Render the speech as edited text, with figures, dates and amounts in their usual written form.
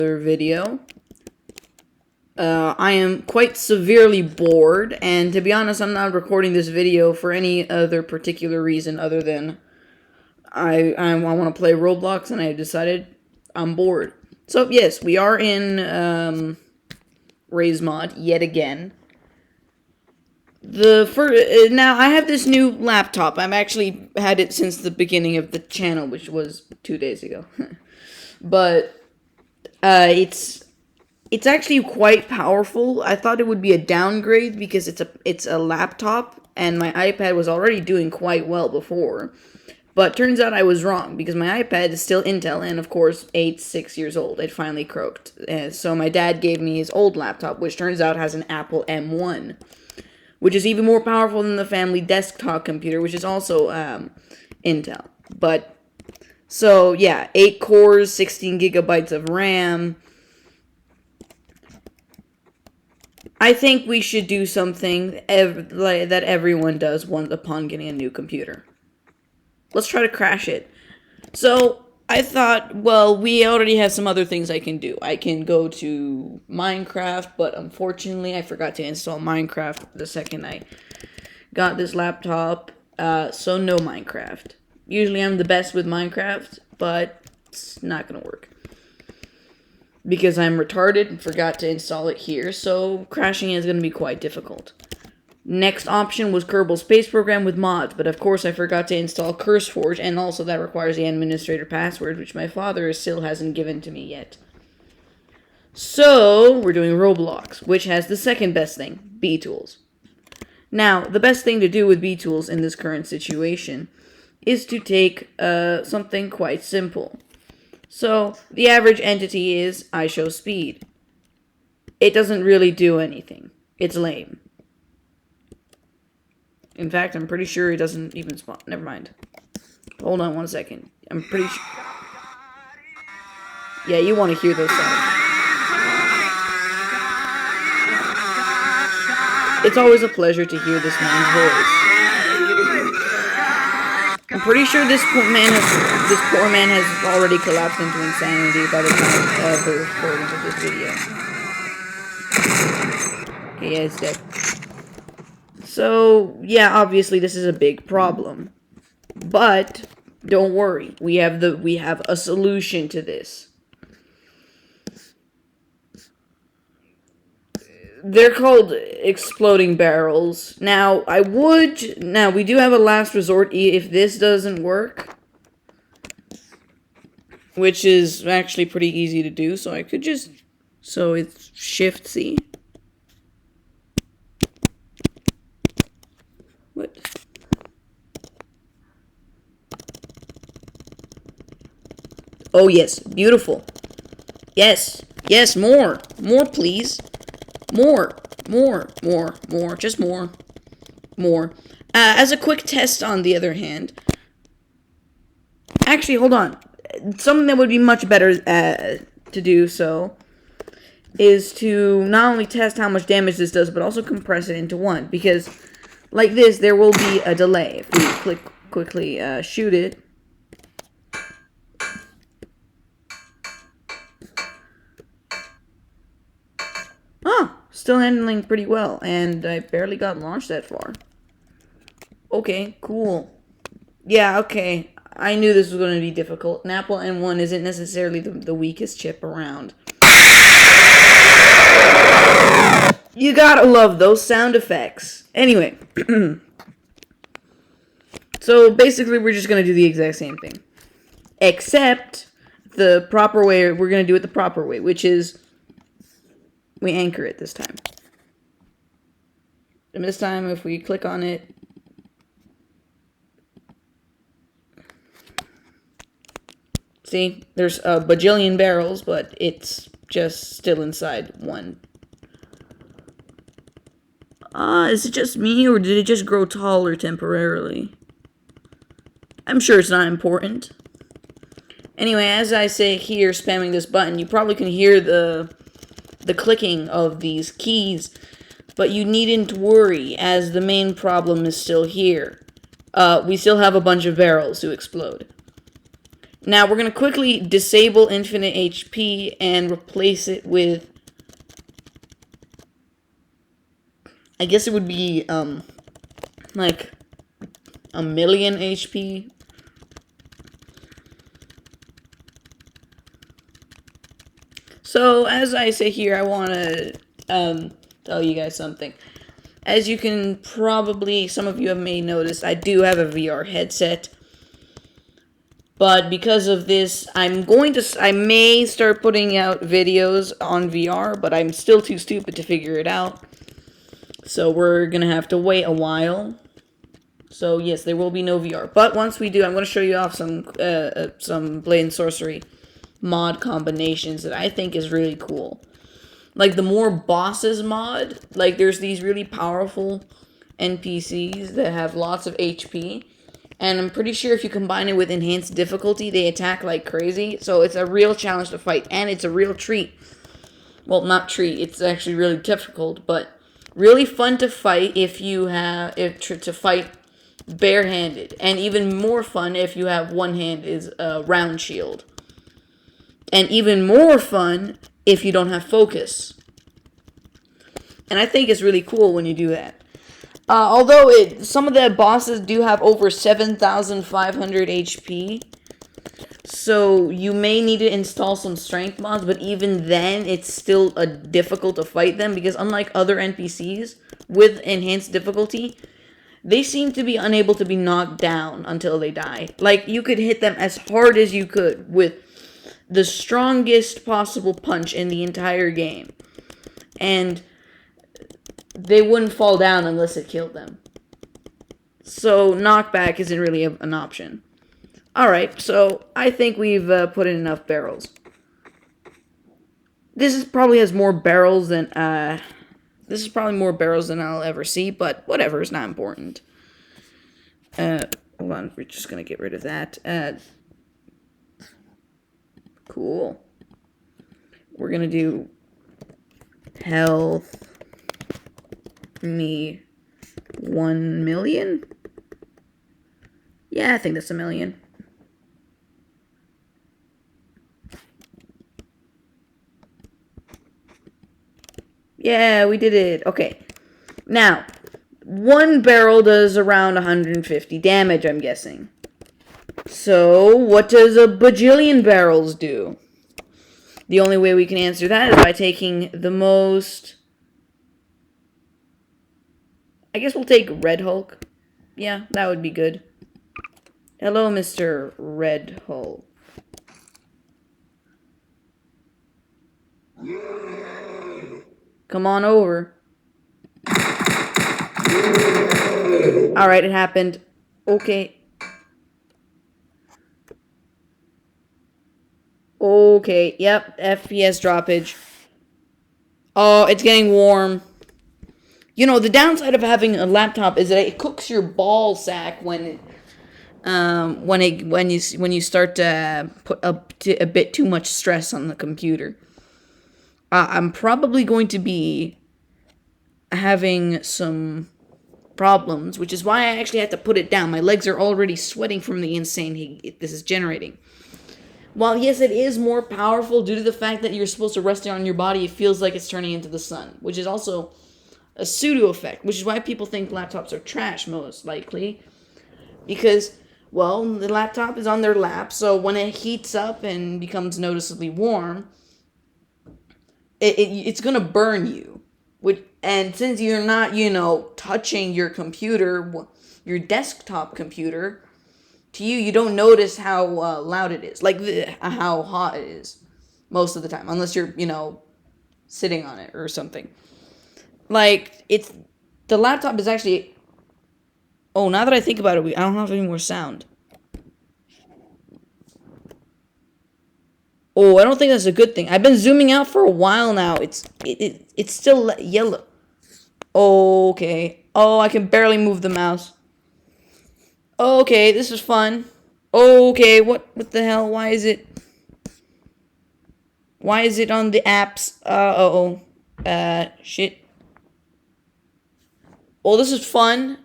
Video. I am quite severely bored, and to be honest, I'm not recording this video for any other particular reason other than I want to play Roblox, and I decided I'm bored. So yes, we are in Ray's mod yet again. Now I have this new laptop. I've actually had it since the beginning of the channel, which was 2 days ago. But it's actually quite powerful. I thought it would be a downgrade because it's a laptop, and my iPad was already doing quite well before. But turns out I was wrong, because my iPad is still Intel, and of course, 6 years old. It finally croaked. So my dad gave me his old laptop, which turns out has an Apple M1, which is even more powerful than the family desktop computer, which is also Intel. But, so yeah, 8 cores, 16 gigabytes of RAM. I think we should do something that everyone does upon getting a new computer. Let's try to crash it. So, I thought, well, we already have some other things I can do. I can go to Minecraft, but unfortunately, I forgot to install Minecraft the second I got this laptop. So no Minecraft. Usually I'm the best with Minecraft, but it's not gonna work. Because I'm retarded and forgot to install it here, so crashing is gonna be quite difficult. Next option was Kerbal Space Program with mods, but of course I forgot to install CurseForge, and also that requires the administrator password, which my father still hasn't given to me yet. So, we're doing Roblox, which has the second best thing, B-Tools. Now, the best thing to do with B-Tools in this current situation is to take something quite simple. So, the average entity is I show speed. It doesn't really do anything. It's lame. In fact, I'm pretty sure it doesn't even spawn. Never mind. Hold on 1 second. I'm pretty sure. Yeah, you want to hear those sounds. It's always a pleasure to hear this man's voice. I'm pretty sure this poor man has already collapsed into insanity by the time of the recording of this video. Okay, yeah, he's dead. So, yeah, obviously this is a big problem. But don't worry, we have a solution to this. They're called exploding barrels. Now, we do have a last resort if this doesn't work, which is actually pretty easy to do, so I could just, so it's Shift C. What? Oh yes, beautiful. Yes, yes, more, please. More, just more. As a quick test, on the other hand, actually, hold on. Something that would be much better to do so is to not only test how much damage this does, but also compress it into one, because like this, there will be a delay. If we quickly shoot it. Oh, still handling pretty well, and I barely got launched that far. Okay, cool. Yeah, okay. I knew this was going to be difficult. An Apple M1 isn't necessarily the weakest chip around. You gotta love those sound effects. Anyway. So, basically, we're just going to do the exact same thing. Except, the proper way, we're going to do it the proper way, which is we anchor it this time. And this time, if we click on it, see, there's a bajillion barrels, but it's just still inside one. Is it just me, or did it just grow taller temporarily? I'm sure it's not important. Anyway, as I say here, spamming this button, you probably can hear the clicking of these keys, but you needn't worry, as the main problem is still here. We still have a bunch of barrels to explode. Now we're gonna quickly disable infinite HP and replace it with, I guess it would be like 1,000,000 HP. So as I say here, I want to tell you guys something. As you can probably, some of you may notice, I do have a VR headset. But because of this, I may start putting out videos on VR, but I'm still too stupid to figure it out. So we're going to have to wait a while. So yes, there will be no VR. But once we do, I'm going to show you off some Blade and Sorcery mod combinations that I think is really cool. Like the more bosses mod, like there's these really powerful NPCs that have lots of HP. And I'm pretty sure if you combine it with enhanced difficulty, they attack like crazy. So it's a real challenge to fight, and it's a real treat. Well, not treat, it's actually really difficult, but really fun to fight to fight barehanded. And even more fun if you have one hand is a round shield. And even more fun if you don't have focus. And I think it's really cool when you do that. Although some of the bosses do have over 7,500 HP, so you may need to install some strength mods, but even then, it's still difficult to fight them, because unlike other NPCs with enhanced difficulty, they seem to be unable to be knocked down until they die. Like, you could hit them as hard as you could with the strongest possible punch in the entire game, and they wouldn't fall down unless it killed them. So knockback isn't really an option. Alright, so I think we've put in enough barrels. Probably more barrels than I'll ever see, but whatever, it's not important. Hold on, we're just gonna get rid of that. Cool. We're gonna do health me 1,000,000. Yeah, I think that's 1,000,000. Yeah, we did it. Okay. Now, one barrel does around 150 damage, I'm guessing. So, what does a bajillion barrels do? The only way we can answer that is by taking the most... I guess we'll take Red Hulk. Yeah, that would be good. Hello, Mr. Red Hulk. Come on over. Alright, it happened. Okay. Okay, yep, FPS droppage. Oh, it's getting warm. You know, the downside of having a laptop is that it cooks your ball sack when you start to put a bit too much stress on the computer. I'm probably going to be having some problems, which is why I actually had to put it down. My legs are already sweating from the insane heat this is generating. While yes, it is more powerful due to the fact that you're supposed to rest it on your body, it feels like it's turning into the sun, which is also a pseudo effect, which is why people think laptops are trash, most likely. Because, well, the laptop is on their lap, so when it heats up and becomes noticeably warm, it's going to burn you. And since you're not, touching your computer, your desktop computer, to you don't notice how loud it is. Like, how hot it is most of the time. Unless you're, sitting on it or something. Like, the laptop is actually... Oh, now that I think about it, I don't have any more sound. Oh, I don't think that's a good thing. I've been zooming out for a while now. It's still yellow. Okay. Oh, I can barely move the mouse. Okay, this is fun. Okay, what the hell? Why is it on the apps? Shit. Oh, this is fun.